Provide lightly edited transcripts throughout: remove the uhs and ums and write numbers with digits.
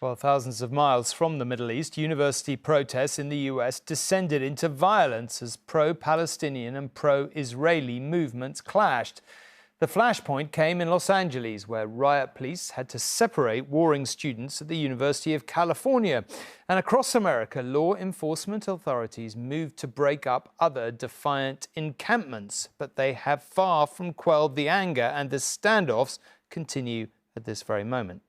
Well, thousands of miles from the Middle East, university protests in the US descended into violence as pro-Palestinian and pro-Israeli movements clashed. The flashpoint came in Los Angeles, where riot police had to separate warring students at the University of California. And across America, law enforcement authorities moved to break up other defiant encampments. But they have far from quelled the anger, and the standoffs continue at this very moment.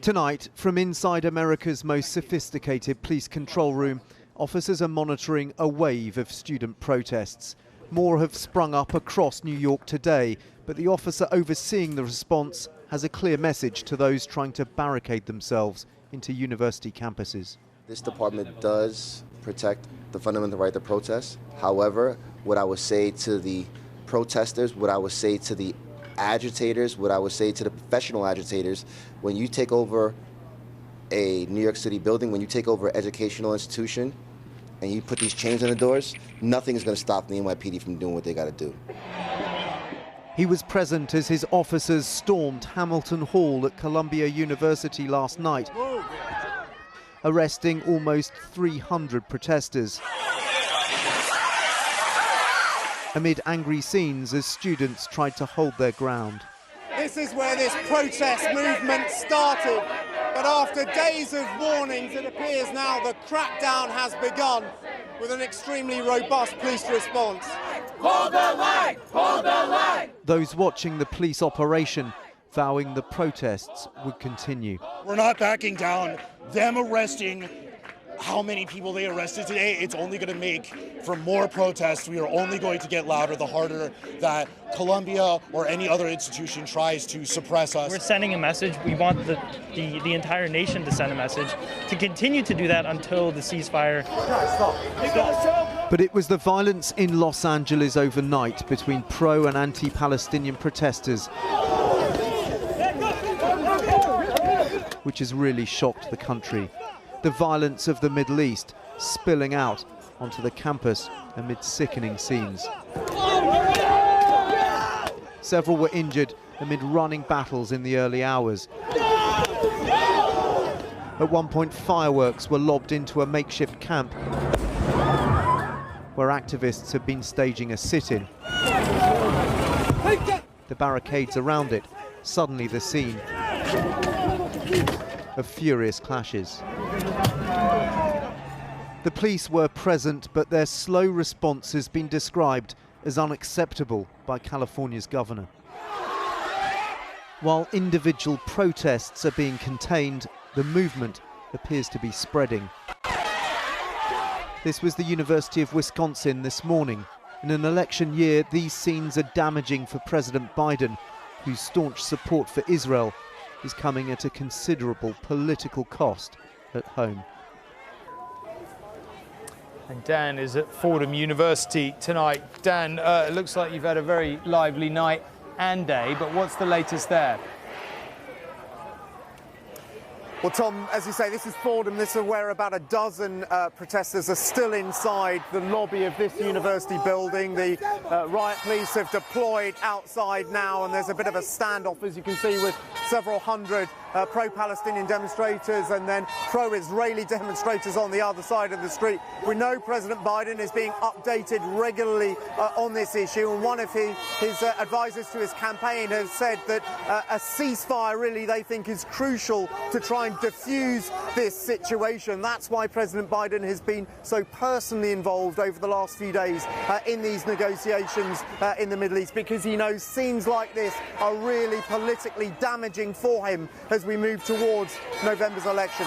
Tonight, from inside America's most sophisticated police control room, officers are monitoring a wave of student protests. More have sprung up across New York today, but the officer overseeing the response has a clear message to those trying to barricade themselves into university campuses. This department does protect the fundamental right to protest. However, what I would say to the protesters, what I would say to the agitators, what I would say to the professional agitators, when you take over a New York City building, when you take over an educational institution, and you put these chains on the doors, nothing is going to stop the NYPD from doing what they got to do. He was present as his officers stormed Hamilton Hall at Columbia University last night, arresting almost 300 protesters. Amid angry scenes as students tried to hold their ground. This is where this protest movement started, but after days of warnings, it appears now the crackdown has begun with an extremely robust police response. Hold the line! Hold the line! Those watching the police operation vowing the protests would continue. We're not backing down. Them arresting how many people they arrested today, it's only going to make for more protests. We are only going to get louder the harder that Columbia or any other institution tries to suppress us. We're sending a message. We want the entire nation to send a message to continue to do that until the ceasefire. Stop. But it was the violence in Los Angeles overnight between pro and anti-Palestinian protesters which has really shocked the country. The violence of the Middle East spilling out onto the campus amid sickening scenes. Several were injured amid running battles in the early hours. At one point, fireworks were lobbed into a makeshift camp where activists had been staging a sit-in. The barricades around it, suddenly the scene of furious clashes. The police were present, but their slow response has been described as unacceptable by California's governor. While individual protests are being contained, the movement appears to be spreading. This was the University of Wisconsin this morning. In an election year, these scenes are damaging for President Biden, whose staunch support for Israel is coming at a considerable political cost at home. And Dan is at Fordham University tonight. Dan, it looks like you've had a very lively night and day, but what's the latest there? Well, Tom, as you say, this is Fordham. This is where about a dozen protesters are still inside the lobby of this university building. The riot police have deployed outside now, and there's a bit of a standoff, as you can see, with several hundred pro-Palestinian demonstrators and then pro-Israeli demonstrators on the other side of the street. We know President Biden is being updated regularly on this issue, and one of his advisors to his campaign has said that a ceasefire really they think is crucial to try and diffuse this situation. That's why President Biden has been so personally involved over the last few days in these negotiations in the Middle East, because he knows scenes like this are really politically damaging for him as we move towards November's election.